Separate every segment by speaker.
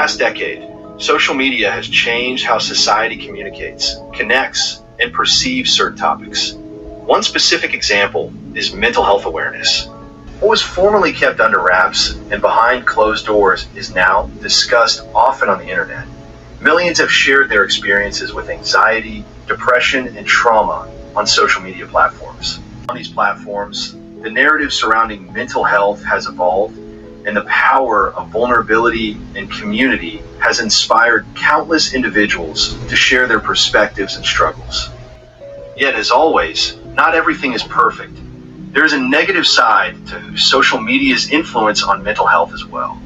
Speaker 1: past decade, social media has changed how society communicates, connects, and perceives certain topics. One specific example is mental health awareness. What was formerly kept under wraps and behind closed doors is now discussed often on the internet. Millions have shared their experiences with anxiety, depression, and trauma on social media platforms. On these platforms, the narrative surrounding mental health has evolved, and the power of vulnerability and community has inspired countless individuals to share their perspectives and struggles. Yet, as always, not everything is perfect. There is a negative side to social media's influence on mental health as well.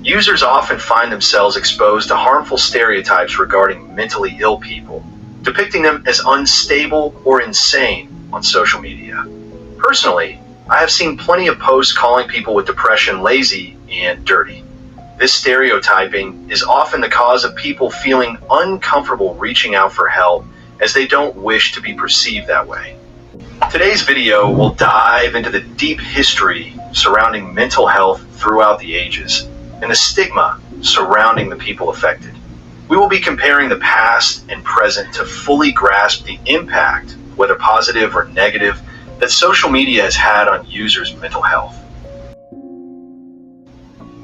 Speaker 1: Users often find themselves exposed to harmful stereotypes regarding mentally ill people, depicting them as unstable or insane on social media. Personally, I have seen plenty of posts calling people with depression lazy and dirty. This stereotyping is often the cause of people feeling uncomfortable reaching out for help, as they don't wish to be perceived that way. Today's video will dive into the deep history surrounding mental health throughout the ages and the stigma surrounding the people affected. We will be comparing the past and present to fully grasp the impact, whether positive or negative, that social media has had on users' mental health.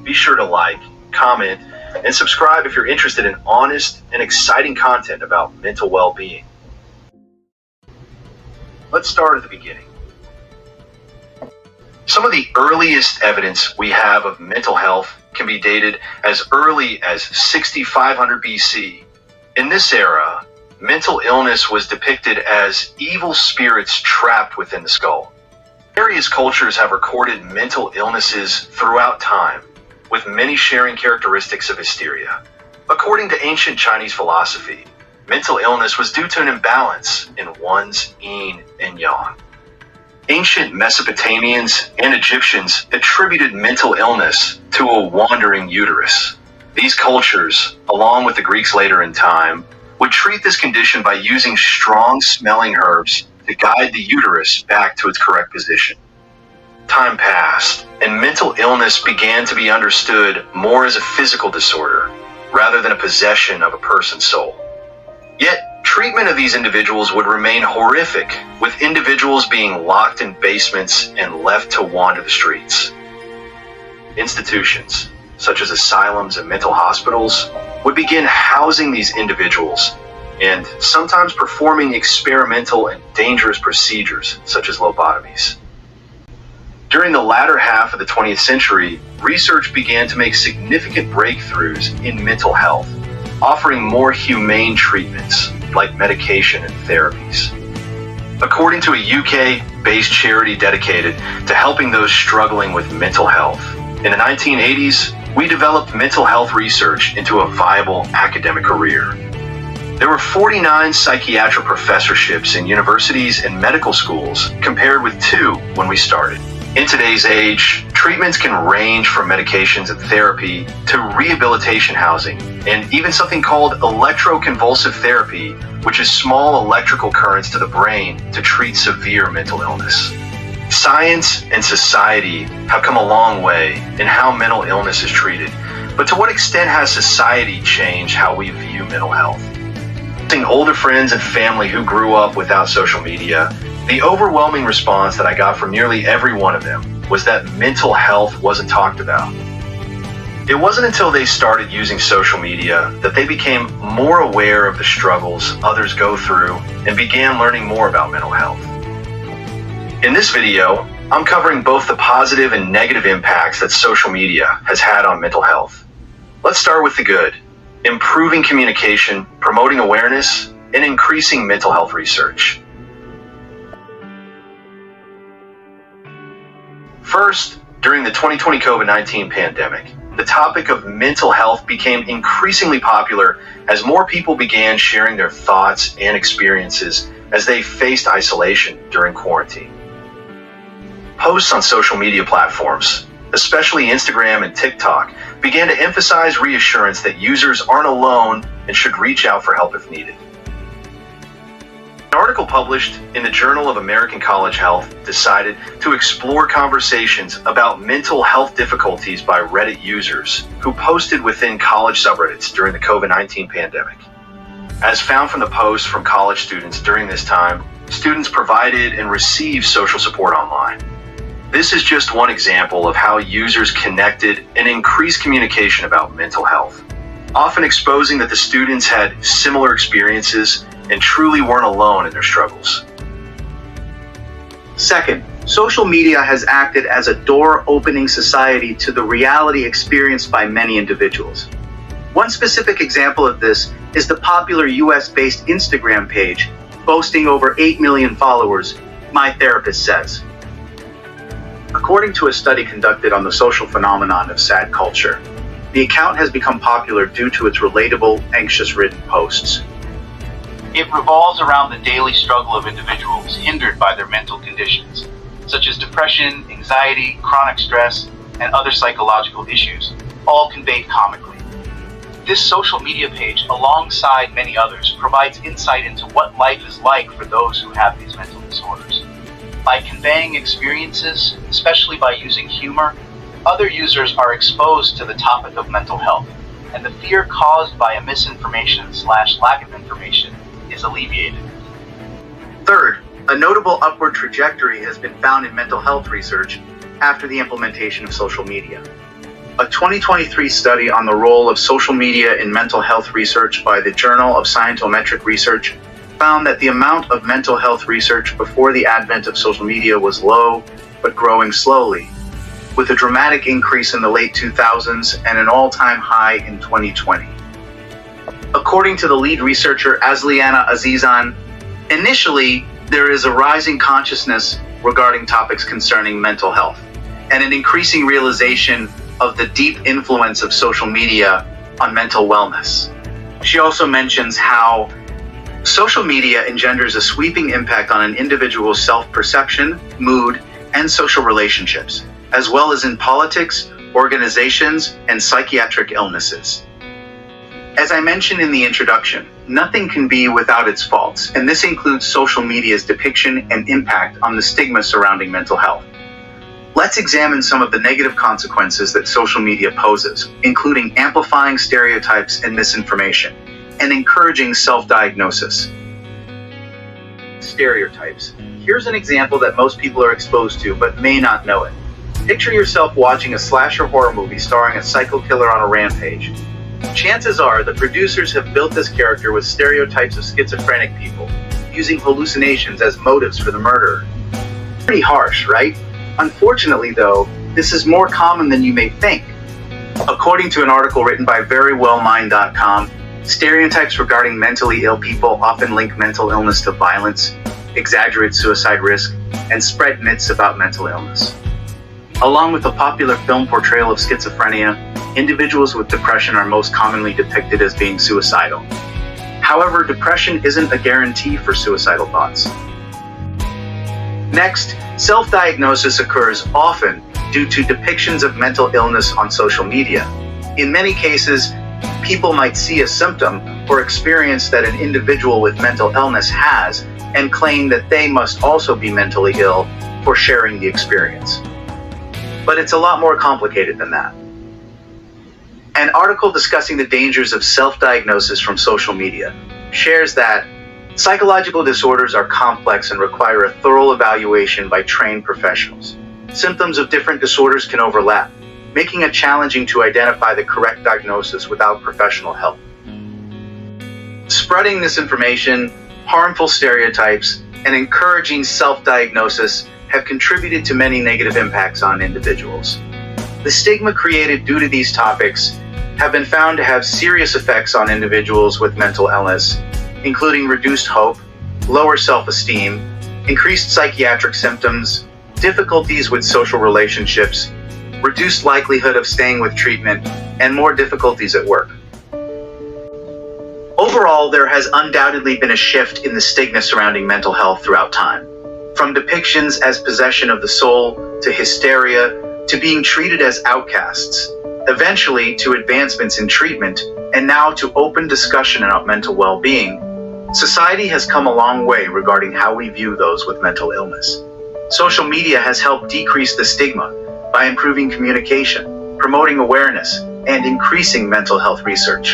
Speaker 1: Be sure to like, comment, and subscribe if you're interested in honest and exciting content about mental well-being. Let's start at the beginning. Some of the earliest evidence we have of mental health can be dated as early as 6500 BC. In this era, mental illness was depicted as evil spirits trapped within the skull. Various cultures have recorded mental illnesses throughout time, with many sharing characteristics of hysteria. According to ancient Chinese philosophy, mental illness was due to an imbalance in one's yin and yang. Ancient Mesopotamians and Egyptians attributed mental illness to a wandering uterus. These cultures, along with the Greeks later in time, would treat this condition by using strong-smelling herbs to guide the uterus back to its correct position. Time passed, and mental illness began to be understood more as a physical disorder, rather than a possession of a person's soul. Yet, treatment of these individuals would remain horrific, with individuals being locked in basements and left to wander the streets. Institutions, such as asylums and mental hospitals, would begin housing these individuals and sometimes performing experimental and dangerous procedures, such as lobotomies. During the latter half of the 20th century, research began to make significant breakthroughs in mental health, offering more humane treatments like medication and therapies. According to a UK-based charity dedicated to helping those struggling with mental health, in the 1980s, we developed mental health research into a viable academic career. There were 49 psychiatric professorships in universities and medical schools, compared with 2 when we started. In today's age, treatments can range from medications and therapy to rehabilitation housing, and even something called electroconvulsive therapy, which is small electrical currents to the brain to treat severe mental illness. Science and society have come a long way in how mental illness is treated, but to what extent has society changed how we view mental health? Seeing older friends and family who grew up without social media, the overwhelming response that I got from nearly every one of them was that mental health wasn't talked about. It wasn't until they started using social media that they became more aware of the struggles others go through and began learning more about mental health. In this video, I'm covering both the positive and negative impacts that social media has had on mental health. Let's start with the good: improving communication, promoting awareness, and increasing mental health research. First, during the 2020 COVID-19 pandemic, the topic of mental health became increasingly popular as more people began sharing their thoughts and experiences as they faced isolation during quarantine. Posts on social media platforms, especially Instagram and TikTok, began to emphasize reassurance that users aren't alone and should reach out for help if needed. An article published in the Journal of American College Health decided to explore conversations about mental health difficulties by Reddit users who posted within college subreddits during the COVID-19 pandemic. As found from the posts from college students during this time, students provided and received social support online. This is just one example of how users connected and increased communication about mental health, often exposing that the students had similar experiences and truly weren't alone in their struggles.
Speaker 2: Second, social media has acted as a door-opening society to the reality experienced by many individuals. One specific example of this is the popular US-based Instagram page, boasting over 8 million followers, My Therapist Says. According to a study conducted on the social phenomenon of sad culture, the account has become popular due to its relatable, anxious-ridden posts. It revolves around the daily struggle of individuals hindered by their mental conditions, such as depression, anxiety, chronic stress, and other psychological issues, all conveyed comically. This social media page, alongside many others, provides insight into what life is like for those who have these mental disorders. By conveying experiences, especially by using humor, other users are exposed to the topic of mental health, and the fear caused by a misinformation/lack of information is alleviated. Third, a notable upward trajectory has been found in mental health research after the implementation of social media. A 2023 study on the role of social media in mental health research by the Journal of Scientometric Research found that the amount of mental health research before the advent of social media was low, but growing slowly, with a dramatic increase in the late 2000s and an all-time high in 2020. According to the lead researcher Asliana Azizan, initially there is a rising consciousness regarding topics concerning mental health, and an increasing realization of the deep influence of social media on mental wellness. She also mentions how social media engenders a sweeping impact on an individual's self-perception, mood, and social relationships, as well as in politics, organizations, and psychiatric illnesses. As I mentioned in the introduction, nothing can be without its faults, and this includes social media's depiction and impact on the stigma surrounding mental health. Let's examine some of the negative consequences that social media poses, including amplifying stereotypes and misinformation, and encouraging self-diagnosis. Stereotypes. Here's an example that most people are exposed to but may not know it. Picture yourself watching a slasher horror movie starring a psycho killer on a rampage. Chances are the producers have built this character with stereotypes of schizophrenic people, using hallucinations as motives for the murderer. Pretty harsh, right? Unfortunately, though, this is more common than you may think. According to an article written by verywellmind.com, stereotypes regarding mentally ill people often link mental illness to violence, exaggerate suicide risk, and spread myths about mental illness. Along with the popular film portrayal of schizophrenia, individuals with depression are most commonly depicted as being suicidal. However, depression isn't a guarantee for suicidal thoughts. Next, self-diagnosis occurs often due to depictions of mental illness on social media. In many cases, people might see a symptom or experience that an individual with mental illness has and claim that they must also be mentally ill for sharing the experience. But it's a lot more complicated than that. An article discussing the dangers of self-diagnosis from social media shares that psychological disorders are complex and require a thorough evaluation by trained professionals. Symptoms of different disorders can overlap, making it challenging to identify the correct diagnosis without professional help. Spreading misinformation, harmful stereotypes, and encouraging self-diagnosis have contributed to many negative impacts on individuals. The stigma created due to these topics have been found to have serious effects on individuals with mental illness, including reduced hope, lower self-esteem, increased psychiatric symptoms, difficulties with social relationships, reduced likelihood of staying with treatment, and more difficulties at work. Overall, there has undoubtedly been a shift in the stigma surrounding mental health throughout time. From depictions as possession of the soul, to hysteria, to being treated as outcasts, eventually to advancements in treatment, and now to open discussion about mental well-being, Society has come a long way regarding how we view those with mental illness. Social media has helped decrease the stigma by improving communication, promoting awareness, and increasing mental health research.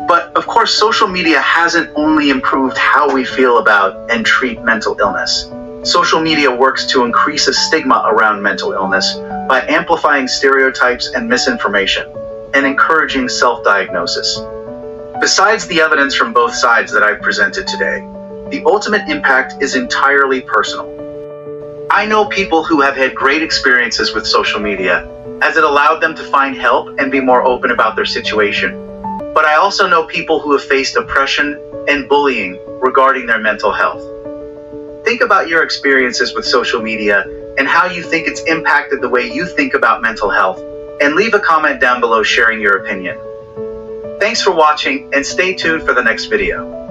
Speaker 2: But of course, social media hasn't only improved how we feel about and treat mental illness. Social media works to increase a stigma around mental illness by amplifying stereotypes and misinformation, and encouraging self-diagnosis. Besides the evidence from both sides that I've presented today, the ultimate impact is entirely personal. I know people who have had great experiences with social media, as it allowed them to find help and be more open about their situation. But I also know people who have faced oppression and bullying regarding their mental health. Think about your experiences with social media and how you think it's impacted the way you think about mental health, and leave a comment down below sharing your opinion. Thanks for watching, and stay tuned for the next video.